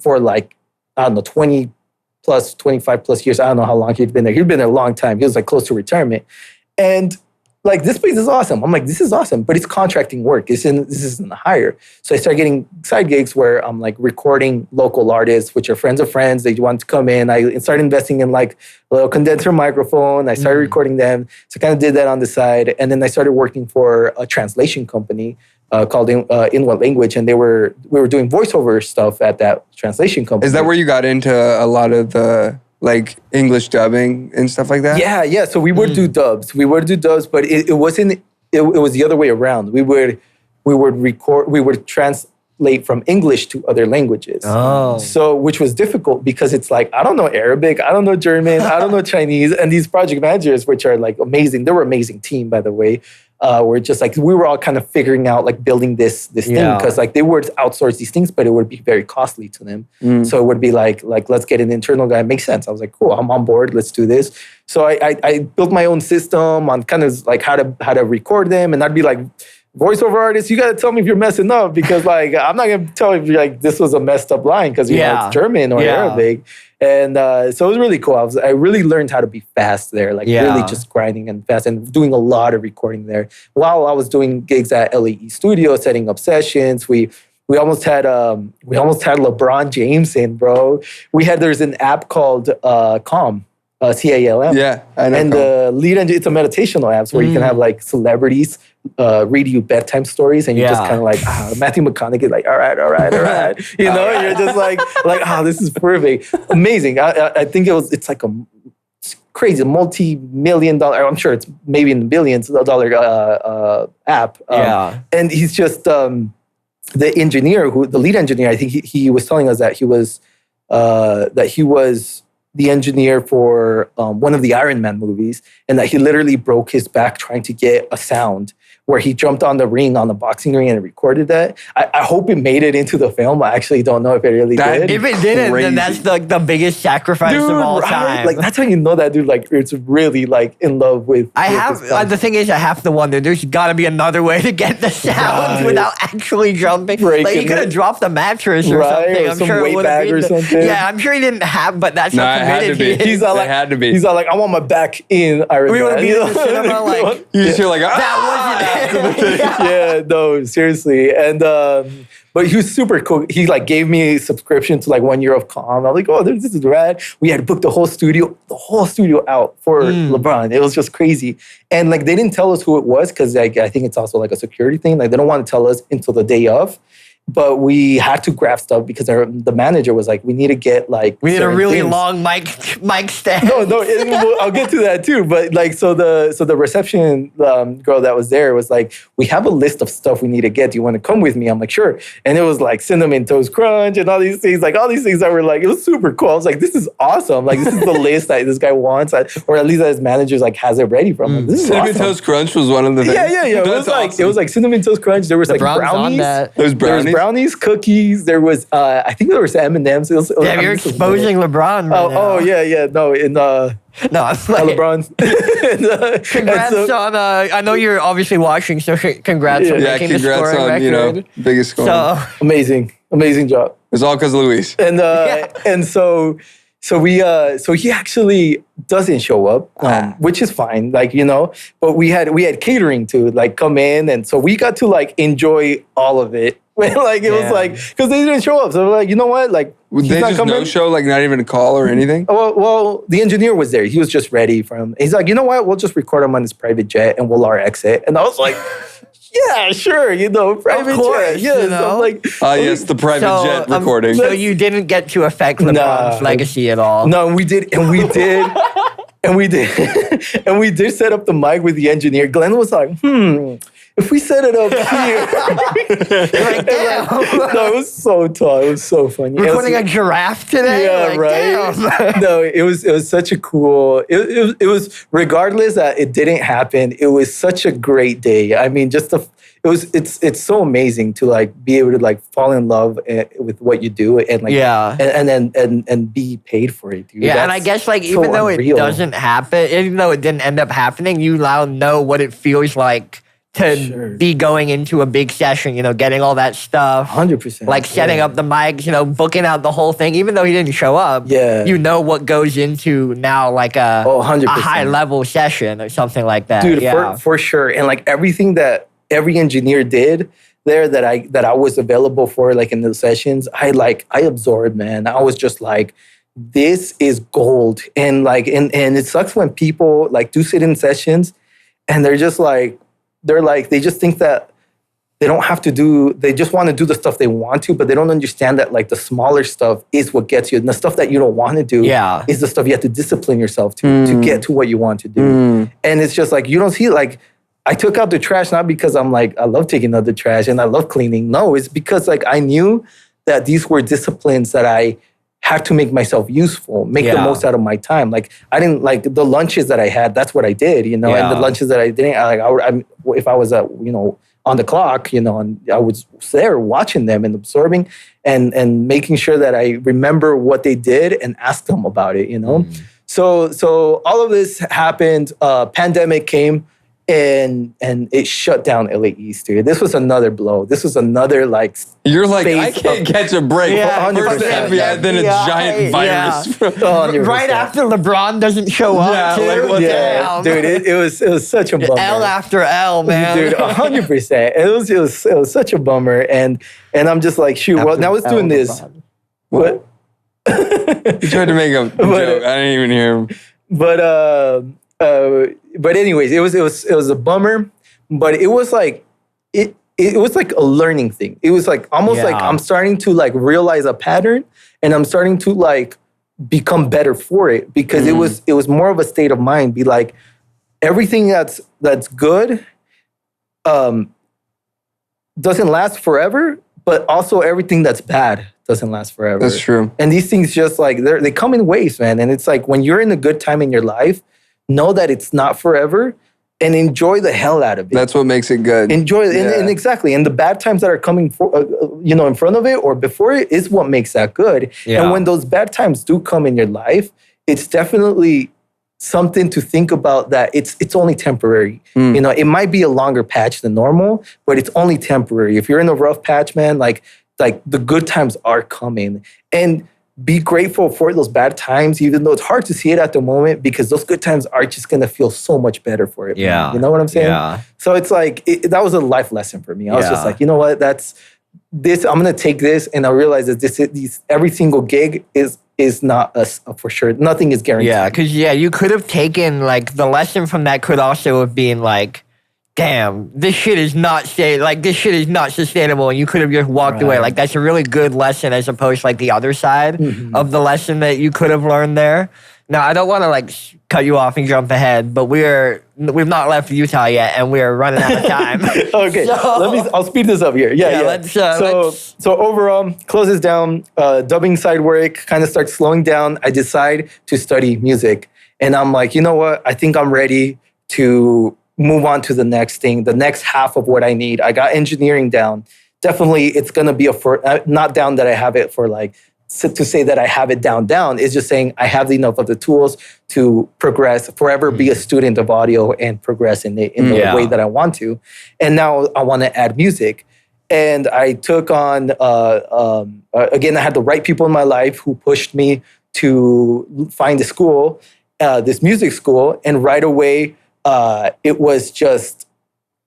for like, I don't know, 25 plus years. I don't know how long he'd been there. He'd been there a long time. He was like close to retirement. And like, this place is awesome. I'm like, this is awesome, but it's contracting work. This isn't a hire. So I started getting side gigs where I'm like recording local artists, which are friends of friends. They want to come in. I started investing in like a little condenser microphone. I started recording them. So I kind of did that on the side. And then I started working for a translation company called In What Language. And we were doing voiceover stuff at that translation company. Is that where you got into a lot of the like English dubbing and stuff like that? Yeah. So we would do dubs. But it wasn't. It was the other way around. We would translate from English to other languages. Oh. So which was difficult because it's like, I don't know Arabic, I don't know German, I don't know Chinese, and these project managers, which are like amazing. They were an amazing team, by the way. We're just like, we were all kind of figuring out like building this thing because like they would outsource these things, but it would be very costly to them. So it would be like let's get an internal guy. It makes sense. I was like, cool, I'm on board. Let's do this. So I built my own system on kind of like how to record them, and I'd be like voiceover artist, you got to tell me if you're messing up because like I'm not going to tell you if like this was a messed up line because you know it's German or Arabic. And so it was really cool. I really learned how to be fast there, like really just grinding and fast and doing a lot of recording there. While I was doing gigs at LAE Studio, setting up sessions, we almost had LeBron James in, bro. There's an app called Calm. CALM. Yeah, I know. And the lead engine, it's a meditational app where you can have like celebrities read you bedtime stories, and you're just kind of like, Matthew McConaughey, like, all right. You know, and you're just like, this is perfect, amazing. I think it's like it's crazy, multi-million-dollar. I'm sure it's maybe in the billions dollar app. And he's just the engineer, the lead engineer. I think he was telling us that he was the engineer for one of the Iron Man movies, and that he literally broke his back trying to get a sound where he jumped on the ring, on the boxing ring, and recorded that. I hope it made it into the film. I actually don't know if it really did. If it didn't, then that's like the biggest sacrifice of all time. Like that's how you know that dude like it's really like in love with. The thing is, I have to wonder. There's got to be another way to get the sound without actually jumping. Like he could have dropped the mattress or something. Or I'm some sure weight it would bag or something. Yeah, I'm sure he didn't have, but that's how committed he is. He's all like, had to be. He's all like, I want my back in Iron Man. We would be in the cinema like you just feel like that wasn't it. Yeah, no, seriously. And but he was super cool. He like gave me a subscription to like 1 year of Calm. I'm like, oh, this is rad. We had to book the whole studio out for LeBron. It was just crazy. And like they didn't tell us who it was because like I think it's also like a security thing. Like they don't want to tell us until the day of. But we had to grab stuff because the manager was like, we need to get like we need a really long mic stand. No, I'll get to that too. But like, so the reception girl that was there was like, we have a list of stuff we need to get. Do you want to come with me? I'm like, sure. And it was like Cinnamon Toast Crunch and all these things that were like, it was super cool. I was like, this is awesome. Like this is the list that this guy wants, or at least that his manager's like has it ready for him. Like, this is Cinnamon awesome. Toast Crunch was one of the things. Yeah. It was like Cinnamon Toast Crunch. There was like brownies. There's brownies. Brownies, cookies. There was, I think there was M&Ms. Yeah, you're exposing LeBron. Oh, yeah. No, in no, I'm playing. LeBron. Congrats on. I know you're obviously watching, so congrats on making the scoring record. Biggest score. So amazing job. It's all because of Luis. And so he actually doesn't show up, which is fine, like, you know, but we had catering to like come in. And so we got to like enjoy all of it. Like it was like, because they didn't show up. So we're like, you know what? Like, they just no show, like not even a call or anything? Well, the engineer was there. He was just ready he's like, you know what? We'll just record him on his private jet and we'll RX it. And I was like, yeah, sure, you know, private jet. Yeah, you know? So like, yes, the private jet recording. So you didn't get to affect LeBron's legacy at all. No, we did. And we did set up the mic with the engineer. Glenn was like, if we set it up here. Like, damn. No, it was so tall. It was so funny. Recording a giraffe today? Yeah, like, right. Damn. No, it was such a cool. It was, regardless that it didn't happen, it was such a great day. I mean, it's so amazing to like be able to like fall in love with what you do and like and be paid for it, dude. Yeah, and I guess like even though it doesn't happen, even though it didn't end up happening, you now know what it feels like to be going into a big session, you know, getting all that stuff. 100%. Like setting up the mics, you know, booking out the whole thing. Even though he didn't show up, you know what goes into now like a 100%. A high level session or something like that. Dude, for sure. And like everything that every engineer did there that I was available for, like in the sessions, I absorbed, man. I was just like, this is gold. And like, and it sucks when people like do sit in sessions and they're just like, they just think that they don't have to do, they just want to do the stuff they want to, but they don't understand that like the smaller stuff is what gets you. And the stuff that you don't want to do is the stuff you have to discipline yourself to get to what you want to do. And it's just like, you don't see, like, I took out the trash not because I'm like, I love taking out the trash and I love cleaning. No, it's because like I knew that these were disciplines that I had to make myself useful, make the most out of my time. Like I didn't like the lunches that I had. That's what I did, you know. And the lunches that I didn't, if I was on the clock, you know, and I was there watching them and absorbing and making sure that I remember what they did and ask them about it, you know. So all of this happened. Pandemic came. and it shut down LA East, dude. This was another blow. This was another like. You're like, I can't catch a break. Yeah, First 100%. FBI, then a giant virus. 100%. Right after LeBron doesn't show up, Yeah, too. like, what the Damn. dude, it was such a bummer. L after L, man. Dude, 100%. It was such a bummer, and I'm just like, shoot. Well, now it's doing this. What? He tried to make a joke. I didn't even hear him. But anyways, it was a bummer, but it was like it was like a learning thing. It was like almost like I'm starting to like realize a pattern, and I'm starting to like become better for it, because it was more of a state of mind. Be like, everything that's good doesn't last forever, but also everything that's bad doesn't last forever. That's true. And these things just like they come in waves, man. And it's like when you're in a good time in your life, know that it's not forever and enjoy the hell out of it. That's what makes it good. Enjoy it. And exactly. And the bad times that are coming in front of it or before it is what makes that good. Yeah. And when those bad times do come in your life, it's definitely something to think about, that it's only temporary. You know, it might be a longer patch than normal, but it's only temporary. If you're in a rough patch, man, like the good times are coming. And be grateful for those bad times, even though it's hard to see it at the moment, because those good times are just going to feel so much better for it. Yeah. Man. You know what I'm saying? Yeah. So it's like, that was a life lesson for me. I was just like, you know what, I'm going to take this, and I realize that every single gig is not for sure. Nothing is guaranteed. Yeah, because you could have taken like the lesson from that could also have been like, damn, this shit is not sustainable, and you could have just walked away. Like, that's a really good lesson, as opposed to like the other side of the lesson that you could have learned there. Now, I don't want to like cut you off and jump ahead, but we've not left Utah yet, and we're running out of time. Okay, I'll speed this up here. Yeah. So overall, closes down. Dubbing side work kind of starts slowing down. I decide to study music, and I'm like, you know what? I think I'm ready to move on to the next thing, the next half of what I need. I got engineering down. Definitely, it's gonna be not down that I have it for like. To say that I have it down is just saying I have enough of the tools to progress, forever be a student of audio and progress in the way that I want to. And now I want to add music. And I took on, again, I had the right people in my life who pushed me to find a school, this music school. And right away, it was just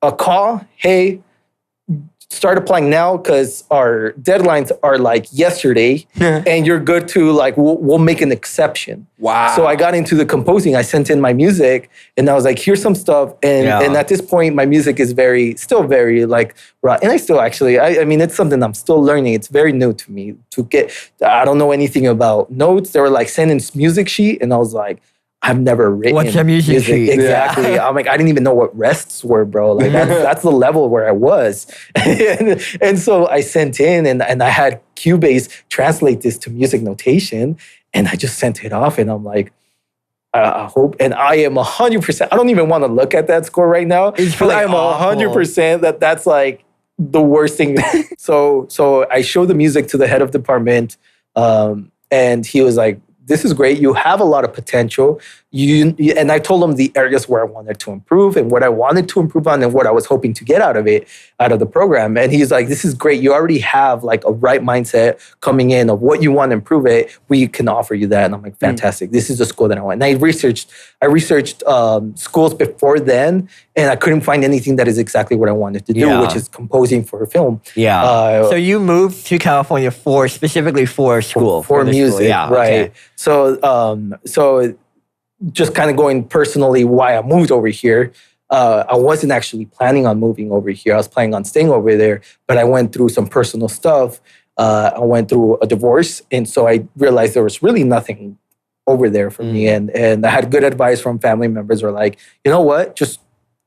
a call. Hey, start applying now, because our deadlines are like yesterday, and you're good to like, we'll make an exception. Wow. So I got into the composing. I sent in my music, and I was like, here's some stuff. And at this point, my music is still very like raw. And I still actually, I mean, it's something I'm still learning. It's very new to me I don't know anything about notes. They were like, send in music sheet. And I was like, I've never written What's a music sheet? Exactly. Yeah. I'm like, I didn't even know what rests were, bro. Like that's the level where I was. and so I sent in, and I had Cubase translate this to music notation, and I just sent it off, and I'm like, I hope, and I am 100%. I don't even want to look at that score right now. It's really I am awful. 100% that's like the worst thing. So I showed the music to the head of department, and he was like, this is great. You have a lot of potential. And I told him the areas where I wanted to improve and what I wanted to improve on and what I was hoping to get out of the program. And he's like, this is great. You already have like a right mindset coming in of what you want to improve it. We can offer you that. And I'm like, fantastic. This is the school that I want. And I researched schools before then, and I couldn't find anything that is exactly what I wanted to do, which is composing for a film. Yeah. So you moved to California specifically for school. For music, school. Yeah, right. Okay. So just kind of going personally why I moved over here. I wasn't actually planning on moving over here. I was planning on staying over there, but I went through some personal stuff. I went through a divorce, and so I realized there was really nothing over there for me. And I had good advice from family members who were like, you know what,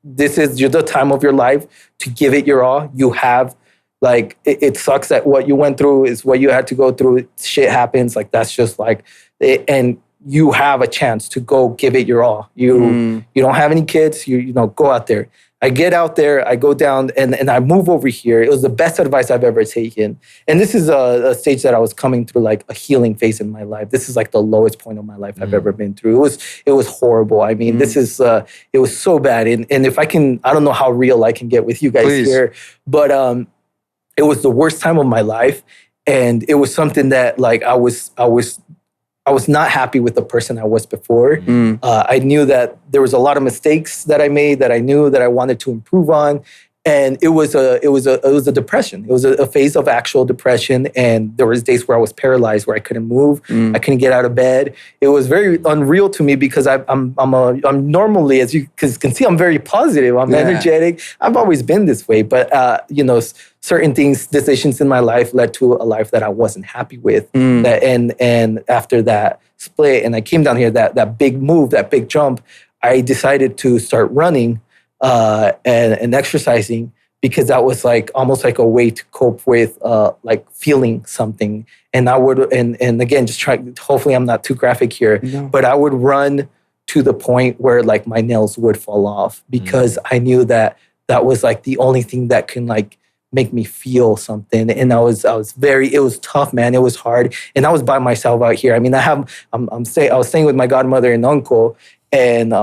this is the time of your life to give it your all. You have, like, it sucks that what you went through is what you had to go through. Shit happens. Like, that's just like it. And you have a chance to go give it your all. You don't have any kids. You go out there. I get out there, I go down, and I move over here. It was the best advice I've ever taken. And this is a stage that I was coming through like a healing phase in my life. This is like the lowest point of my life I've ever been through. It was horrible. I mean, this is it was so bad. And if I don't know how real I can get with you guys here, but it was the worst time of my life. And it was something that like I was not happy with the person I was before. I knew that there was a lot of mistakes that I made that I knew that I wanted to improve on. And it was a depression. It was a phase of actual depression. And there was days where I was paralyzed, where I couldn't move. I couldn't get out of bed. It was very unreal to me because I'm normally, as you can see, I'm very positive. I'm energetic. I've always been this way. But, certain things, decisions in my life led to a life that I wasn't happy with. And after that split, and I came down here, that big move, that big jump, I decided to start running and exercising because that was like almost like a way to cope with like feeling something. And I would, and again, just try, hopefully I'm not too graphic here, but I would run to the point where like my nails would fall off because I knew that was like the only thing that can like make me feel something. And I was it was tough, man. It was hard. And I was by myself out here. I mean, I was staying with my godmother and uncle, and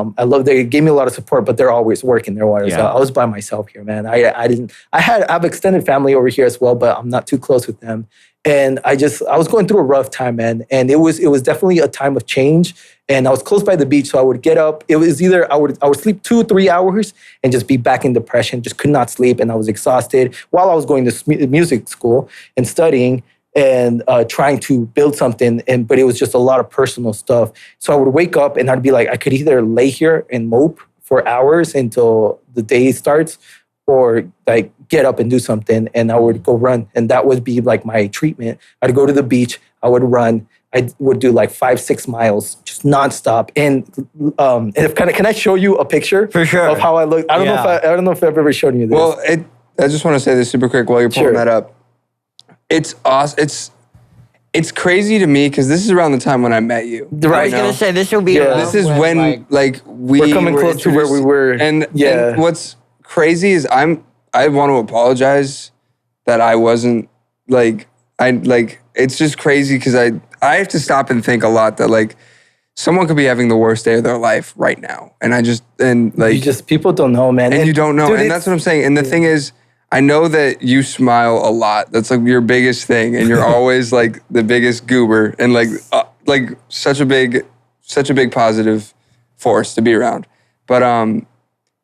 they gave me a lot of support, but they're always working their wires. So I was by myself here, man. I have extended family over here as well, but I'm not too close with them. And I was going through a rough time, man. And it was definitely a time of change. And I was close by the beach, so I would get up. It was either I would sleep 2 or 3 hours and just be back in depression, just could not sleep, and I was exhausted while I was going to music school and studying and trying to build something. But it was just a lot of personal stuff. So I would wake up and I'd be like, I could either lay here and mope for hours until the day starts, or like get up and do something. And I would go run, and that would be like my treatment. I'd go to the beach, I would run. I would do like 5-6 miles, just nonstop. And can I show you a picture for sure of how I look? I don't know if I've ever shown you this. Well, I just want to say this super quick while you're pulling that up. It's awesome. It's crazy to me because this is around the time when I met you. I was gonna say this will be. This is when we're coming close to where we were. And what's crazy is I want to apologize that I wasn't it's just crazy because I have to stop and think a lot that like someone could be having the worst day of their life right now. And people don't know, man. And you don't know. Dude, and that's what I'm saying. And the thing is, I know that you smile a lot. That's like your biggest thing. And you're always like the biggest goober and like such a big positive force to be around. But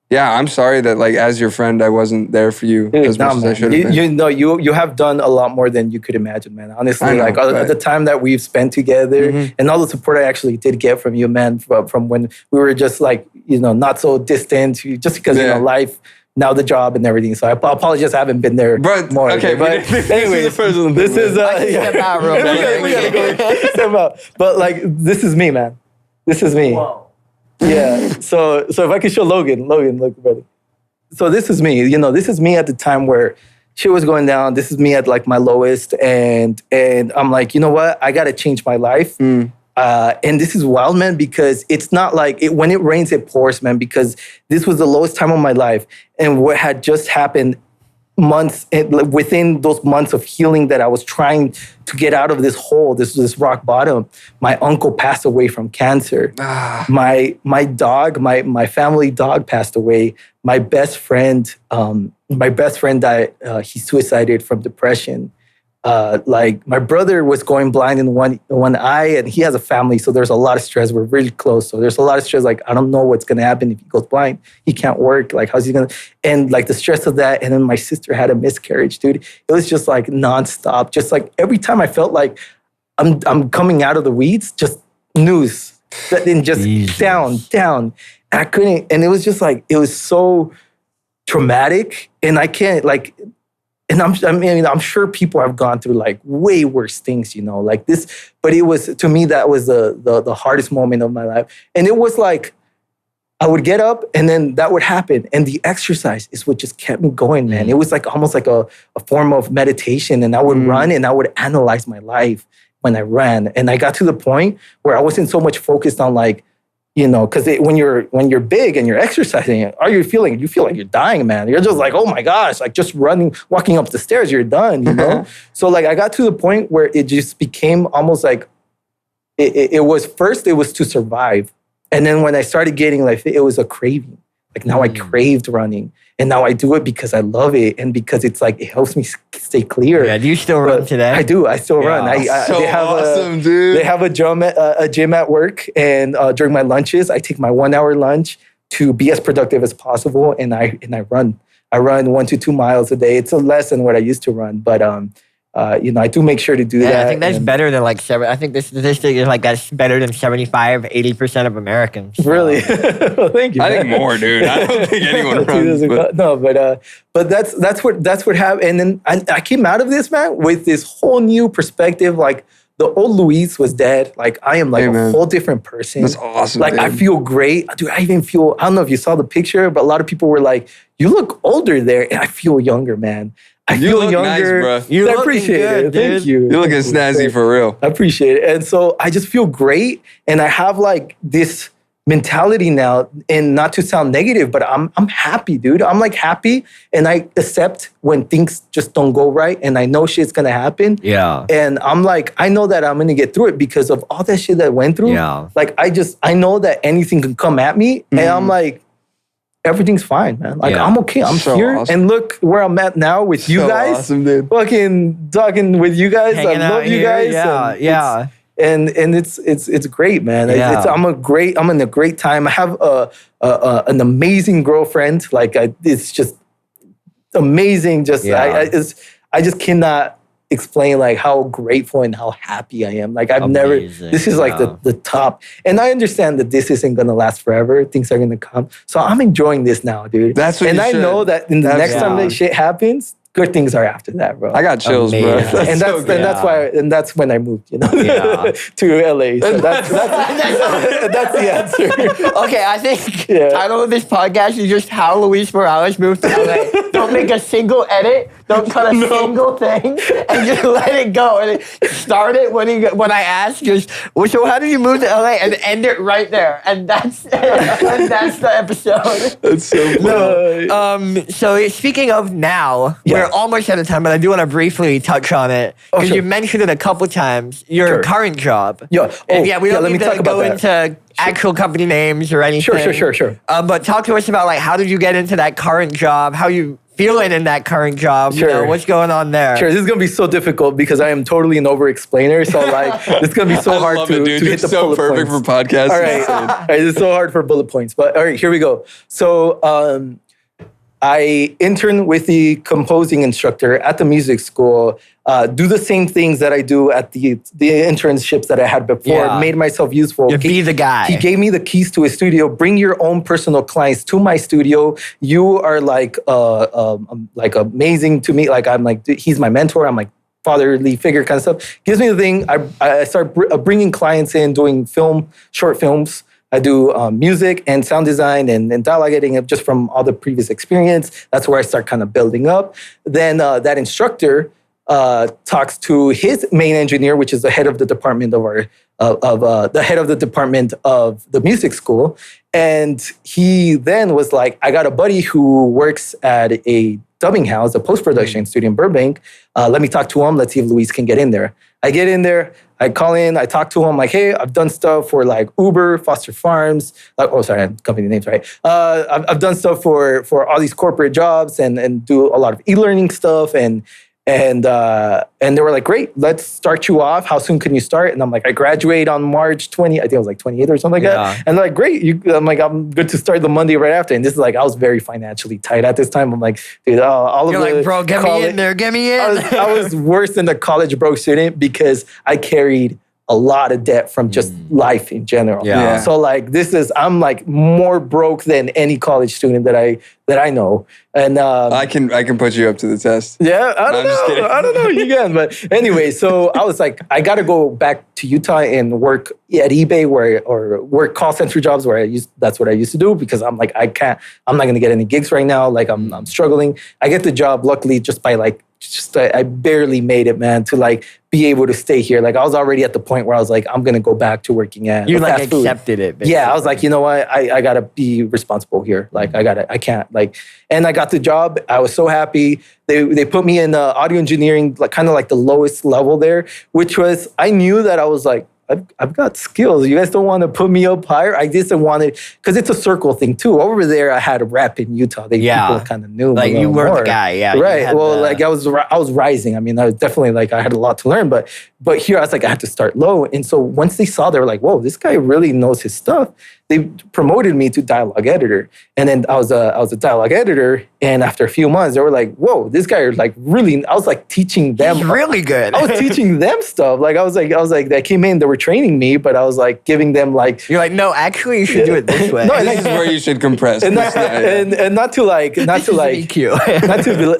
yeah, I'm sorry that like as your friend, I wasn't there for you as much as I should have been. You have done a lot more than you could imagine, man. Honestly, the time that we've spent together and all the support I actually did get from you, man, from when we were just like, not so distant, just because, life, now the job and everything. So I apologize, I haven't been there more. Okay, but anyways, this is we gotta go. But like, this is me, man. This is me. Whoa. Yeah. So if I could show Logan, look, brother. So this is me. This is me at the time where shit was going down. This is me at like my lowest, and I'm like, you know what? I gotta change my life. And this is wild, man, because it's not like when it rains, it pours, man. Because this was the lowest time of my life, and what had just happened within those months of healing that I was trying to get out of this hole, this rock bottom, my uncle passed away from cancer. My dog, my family dog passed away. My best friend died. He suicided from depression. Like my brother was going blind in one eye, and he has a family, so there's a lot of stress. We're really close, so there's a lot of stress. Like I don't know what's gonna happen if he goes blind. He can't work. Like how's he gonna? And like the stress of that. And then my sister had a miscarriage, dude. It was just like nonstop. Just like every time I felt like I'm coming out of the weeds, just news, and just down. And I couldn't. And it was just like it was so traumatic, and I can't like. And I'm sure people have gone through like way worse things, like this. But it was, to me, that was the hardest moment of my life. And it was like, I would get up and then that would happen. And the exercise is what just kept me going, man. It was like almost like a form of meditation. And I would run and I would analyze my life when I ran. And I got to the point where I wasn't so much focused on like you know, because when you're big and you're exercising, are you feeling? You feel like you're dying, man. You're just like, oh my gosh, like just walking up the stairs, you're done, you know. So like I got to the point where it just became almost like it was to survive, and then when I started getting like it was a craving. Like now I craved running, and now I do it because I love it, and because it's like it helps me stay clear. Yeah, do you still run today? I do. I still run. So they have awesome, dude. They have a gym at work, and during my lunches, I take my 1 hour lunch to be as productive as possible, and I run. I run 1 to 2 miles a day. It's less than what I used to run, but you know, I do make sure to do that. I think that's better than like I think the statistic is like that's better than 80% of Americans. So. Really? Well, thank you. I think more, dude. I don't think anyone runs. No, but that's what happened. And then I came out of this, man, with this whole new perspective. Like the old Luis was dead. Like I am like a whole different person. That's awesome. Like dude. I feel great, dude. I even feel. I don't know if you saw the picture, but a lot of people were like, "You look older there," and I feel younger, man. I feel look younger. nice, bro. I appreciate it. Thank you. You're looking snazzy for real. I appreciate it. And so I just feel great. And I have like this mentality now, and not to sound negative, but I'm happy, dude. I'm like happy, and I accept when things just don't go right, and I know shit's gonna happen. Yeah. And I'm like, I know that I'm gonna get through it because of all that shit that I went through. Yeah. Like I know that anything can come at me, and I'm like, everything's fine, man. Like I'm okay. I'm So here, awesome. and look where I'm at now with you guys. Awesome, dude. Fucking talking with you guys. Hanging I out love you here, guys. yeah. And it's great, man. Yeah. I'm in a great time. I have an amazing girlfriend. Like it's just amazing. Just I just cannot explain like how grateful and how happy I am. Like I've never. This is like the top. And I understand that this isn't gonna last forever. Things are gonna come. So I'm enjoying this now, dude. That's what and you I should. know that in the next time that shit happens, good things are after that, bro. I got chills, bro. Amazing. And that's when I moved, you know, to LA. So that's the answer. Okay, I think Yeah. title of this podcast is just how Luis Morales moved to LA. Don't make a single edit. Don't cut a single thing, and just let it go. And start it when I ask, just so how did you move to LA, and end it right there. And that's the episode. That's so funny. So speaking of now, we're almost out of time, but I do want to briefly touch on it because you mentioned it a couple times. Your current job. Yeah. We don't let me need talk to about go that. into actual company names or anything. Sure. But talk to us about like how did you get into that current job? How you feeling in that current job? Sure. You know, what's going on there? Sure, this is gonna be so difficult because I am totally an over-explainer. So like, it's gonna be so I hard love to it, dude. hit You're the so bullet perfect points. for podcasts. All right, it's so hard for bullet points. But all right, here we go. So I intern with the composing instructor at the music school. Do the same things that I do at the internships that I had before. Yeah. Made myself useful. You be the guy. He gave me the keys to his studio. Bring your own personal clients to my studio. You are like amazing to me. Like I'm like he's my mentor. I'm like fatherly figure kind of stuff. Gives me the thing. I start bringing clients in, doing short films. I do music and sound design and dialogue editing just from all the previous experience. That's where I start kind of building up. Then that instructor talks to his main engineer, which is the head of the department the head of the department of the music school. And he then was like, I got a buddy who works at a dubbing house, a post-production studio in Burbank. Let me talk to him. Let's see if Luis can get in there. I get in there. I call in. I talk to him. Like, hey, I've done stuff for like Uber, Foster Farms. Company names, right? I've done stuff for all these corporate jobs and do a lot of e-learning stuff and they were like, great, let's start you off. How soon can you start? And I'm like, I graduate on March 20, I think it was like 28th or something like that. And they're like, great. I'm like, I'm good to start the Monday right after. And this is like, I was very financially tight at this time. I'm like, dude, all You're of the like, bro, get me in there, get me in. I was worse than the college broke student because I carried a lot of debt from just life in general. Yeah. So like I'm like more broke than any college student that that I know. And I can put you up to the test. yeah, I I'm just kidding. don't know. You can. But anyway, so I was like, I got to go back to Utah and work at eBay or work call center jobs that's what I used to do, because I'm like, I'm not going to get any gigs right now. Like I'm struggling. I get the job, luckily, just by like, I barely made it, man, to like be able to stay here. Like I was already at the point where I was like, I'm going to go back to working at You like fast food. accepted it. Basically. Yeah, I was like, you know what? I got to be responsible here. Like I can't like, and I got the job. I was so happy. They put me in audio engineering, like kind of like the lowest level there, which was, I knew that I was like, I've got skills. You guys don't want to put me up higher? I just wanted, because it's a circle thing too. Over there, I had a rep in Utah. People kind of knew me. Like you were the guy, yeah. Right. Well, like I was rising. I mean, I was definitely like, I had a lot to learn, but here I was like, I had to start low. And so once they saw, they were like, whoa, this guy really knows his stuff. They promoted me to dialogue editor. And then I was a dialogue editor. And after a few months, they were like, whoa, this guy is like really, I was like teaching them. He's really good. I was teaching them stuff. Like I was like, they came in, they were training me, but I was like giving them like. You're like, no, actually you should do it this way. No, This is where you should compress. And not to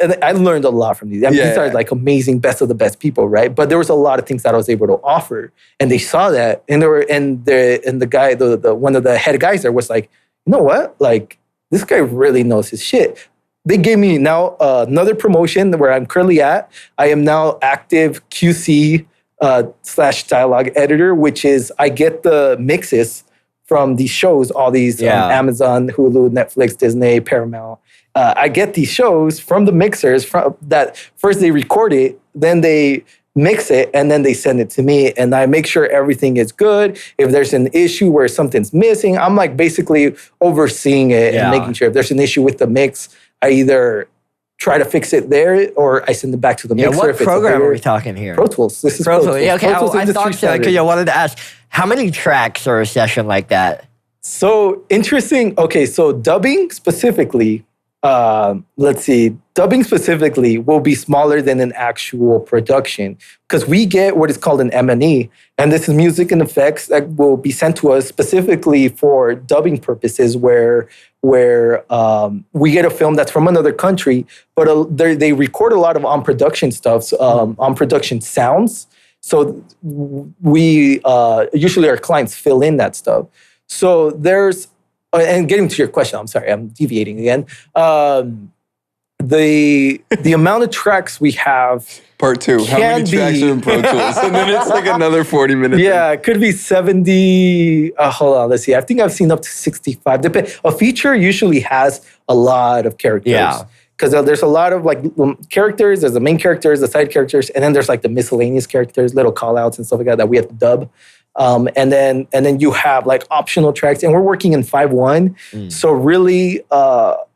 and I learned a lot from these. I mean, these are like amazing, best of the best people, right? But there was a lot of things that I was able to offer, and they saw that, and the guy, the one of the head guys there was like, you know what? Like this guy really knows his shit. They gave me now another promotion where I'm currently at. I am now active QC / dialogue editor, which is I get the mixes from these shows, all these Amazon, Hulu, Netflix, Disney, Paramount. I get these shows from the mixers that first they record it, then they mix it, and then they send it to me, and I make sure everything is good. If there's an issue where something's missing, I'm like basically overseeing it and making sure if there's an issue with the mix, I either try to fix it there or I send it back to the mixer. What program are we talking here? Pro Tools. This is Pro Tools. Yeah, okay, Pro Tools I thought so, because I wanted to ask, how many tracks are a session like that? So interesting. Okay, so dubbing specifically, dubbing specifically will be smaller than an actual production because we get what is called an M&E, and this is music and effects that will be sent to us specifically for dubbing purposes where we get a film that's from another country, but they record a lot of on-production stuff, on-production sounds. So we, usually our clients fill in that stuff. So there's, and getting to your question, I'm sorry, I'm deviating again. The amount of tracks we have. Part 2. How many tracks are in Pro Tools? And then it's like another 40 minutes. Yeah, it could be 70. Hold on, let's see. I think I've seen up to 65. A feature usually has a lot of characters. Yeah. Because there's a lot of like characters. There's the main characters, the side characters, and then there's like the miscellaneous characters, little call outs and stuff like that we have to dub. And then you have like optional tracks, and we're working in 5/1. So really, I'll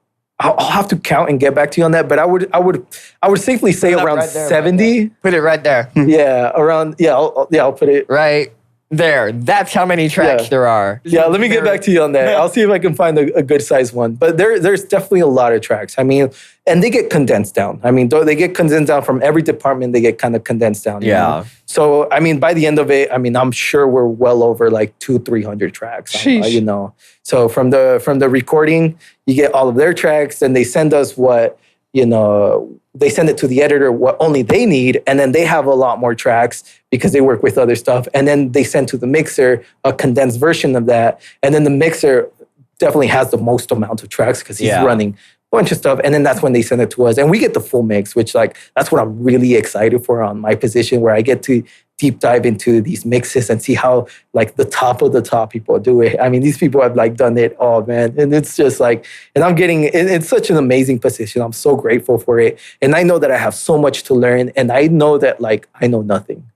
have to count and get back to you on that. But I would safely say around right there, 70. Put it right there. Yeah, around. Yeah, I'll put it Right there. That's how many tracks there are. Yeah, let me get back to you on that. I'll see if I can find a good size one. But there's definitely a lot of tracks. I mean, and they get condensed down. I mean, they get condensed down from every department. They get kind of condensed down. You know? So, I mean, by the end of it, I mean, I'm sure we're well over like 200-300 tracks. You know. So from the recording, you get all of their tracks, and they send us what, you know, they send it to the editor what only they need, and then they have a lot more tracks because they work with other stuff. And then they send to the mixer a condensed version of that. And then the mixer definitely has the most amount of tracks because he's running a bunch of stuff. And then that's when they send it to us. And we get the full mix, which like, that's what I'm really excited for on my position, where I get to deep dive into these mixes and see how like the top of the top people do it. I mean, these people have like done it all, man. And it's just like, and I'm getting, it's such an amazing position. I'm so grateful for it. And I know that I have so much to learn. And I know that like, I know nothing.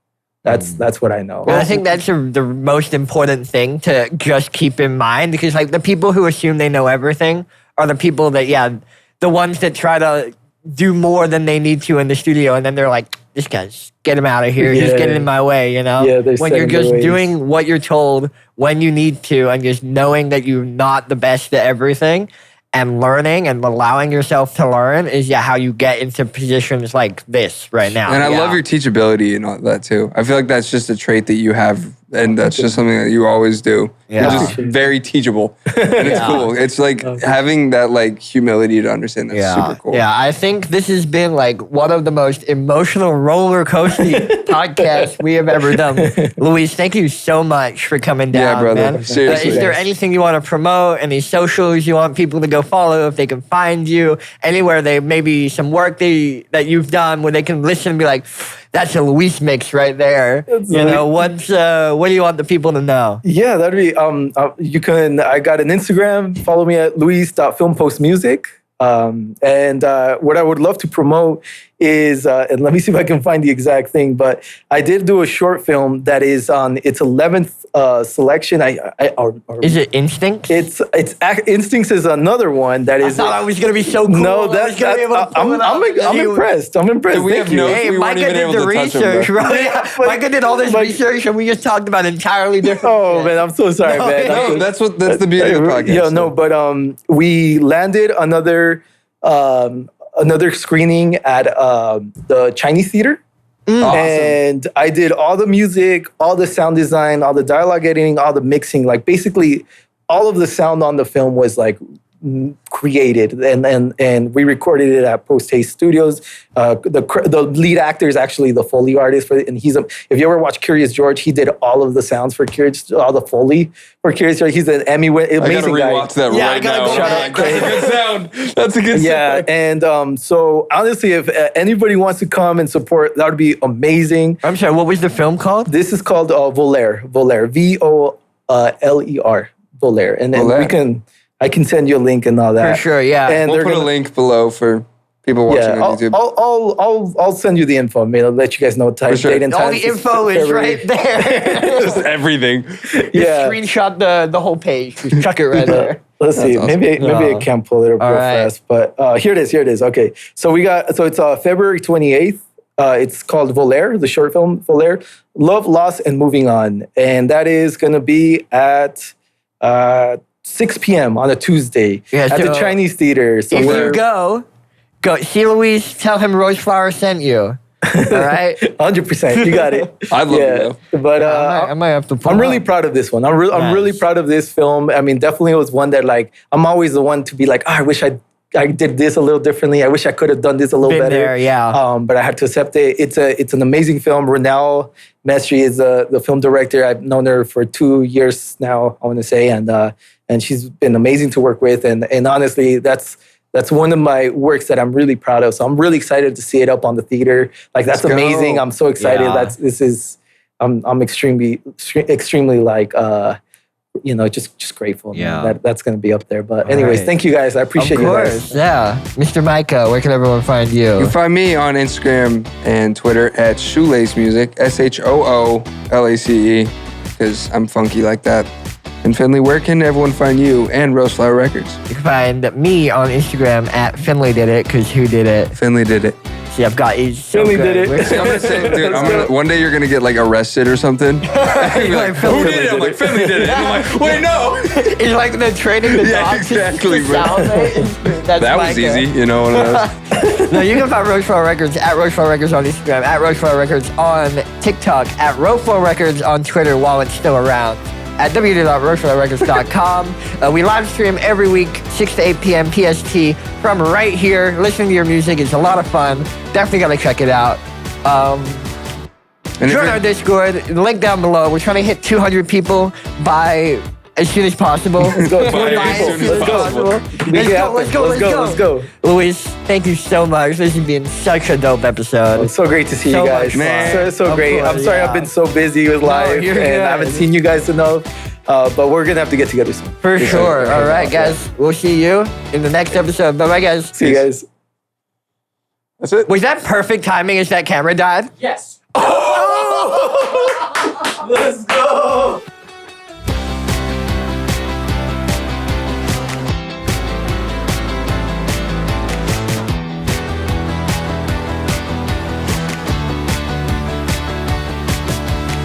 That's what I know. And I think that's the most important thing to just keep in mind, because like the people who assume they know everything are the people that, the ones that try to do more than they need to in the studio. And then they're like, this guy's, get him out of here. He's getting in my way, you know? Yeah, when you're just doing what you're told when you need to, and just knowing that you're not the best at everything, and learning and allowing yourself to learn is how you get into positions like this right now. And I love your teachability and all that too. I feel like that's just a trait that you have and that's just something that you always do. Yeah. You're just very teachable, and it's cool. It's like having that like humility to understand. That's super cool. Yeah, I think this has been like one of the most emotional roller coaster podcasts we have ever done. Luis, thank you so much for coming down, Yeah, brother. man. Seriously. Is there anything you want to promote? Any socials you want people to go follow? If they can find you anywhere, they maybe some work that you've done where they can listen and be like, that's a Luis mix right there. You know, what do you want the people to know? Yeah, that'd be you can. I got an Instagram. Follow me at luis.filmpostmusic. And what I would love to promote is, and let me see if I can find the exact thing, but I did do a short film that is on its 11th selection. Is it Instinct? Instincts is another one that is. I thought I was gonna be so cool. No, I'm impressed. I'm impressed. We have Thank you. notes. Hey, We weren't Micah even did able the to touch them, research, bro. bro. Yeah, Micah did all this research, and we just talked about entirely different. Oh man, I'm so sorry, man. No, that's the beauty of the podcast. Yeah, no, but we landed another screening at the Chinese theater. Awesome. And I did all the music, all the sound design, all the dialogue editing, all the mixing. Like basically, all of the sound on the film was like created, and we recorded it at Post Haste Studios. The lead actor is actually the Foley artist for it, and if you ever watch Curious George, he did all of the sounds for all the Foley for Curious George. He's an amazing guy. I gotta rewatch that right now. go That's a good sound. That's a good Yeah, sound. and so honestly, if anybody wants to come and support, that would be amazing. I'm sorry, what was the film called? This is called Voler, Voler, Voler, and then Voler. I can send you a link and all that. For sure, yeah. And We'll they're put a link below for people watching on YouTube. I'll send you the info. I mean, I'll let you guys know time, sure. date, and All time. the info is right there. Just everything. Yeah. Screenshot the whole page. Just chuck it right there. Let's see. awesome. Maybe I can't pull it up real right. fast, but here it is. Okay, so it's February 28th. It's called Voler, the short film Voler, Love, Loss, and Moving On, and that is going to be at 6 p.m. on a Tuesday at the Chinese theater. So If you go see Luis, tell him Roseflower sent you. All right? 100%. You got it. I'd love to know. But I might have to pull I'm really up. proud of this one. I'm really proud of this film. I mean, definitely it was one that like, I'm always the one to be like, I wish I did this a little differently. I wish I could have done this a little better. There, yeah. But I had to accept it. It's an amazing film. Renelle Mestre is the film director. I've known her for 2 years now, I want to say, and she's been amazing to work with. And honestly, that's one of my works that I'm really proud of. So I'm really excited to see it up on the theater. Like that's amazing. I'm so excited. Yeah. I'm extremely like just grateful. Yeah. Man, that's going to be up there. But anyways, right. thank you guys. I appreciate Of you course, guys. yeah. Mr. Micah, where can everyone find you? You can find me on Instagram and Twitter at Shoelace Music, SHOOLACE, because I'm funky like that. And Finlay, where can everyone find you and Roseflower Records? You can find me on Instagram at Finlay Did It, because who did it? Finlay did it. See, I've got you. So Finlay good. did it. We're- See, I'm gonna say, dude, one day you're gonna get like arrested or something. You're like, Finlay who did it? I'm like, Finlay did it. And I'm like, wait, no. It's like the training the Yeah, dogs exactly, to bro. salivate. That's That was Micah. easy, you know, one of those. No, you can find Roseflower Records at Roseflower Records on Instagram, at Roseflower Records on TikTok, at Roseflower Records on Twitter while it's still around, at www.roseflowerrecords.com. We live stream every week, 6 to 8 p.m. PST from right here. Listening to your music is a lot of fun. Definitely got to check it out. And if Join you're- our Discord, the link down below. We're trying to hit 200 people by as soon as possible. Let's go. By as soon as possible. Let's go. Luis, thank you so much. This has been such a dope episode. It's so great to see So you guys. much fun. So Of great. course, I'm sorry yeah. I've been so busy with life you're and I haven't good. seen you guys enough. But we're going to have to get together soon. For sure. All right, guys. We'll see you in the next episode. Bye-bye, guys. See you guys. That's it. Was that perfect timing as that camera died? Yes. Let's go.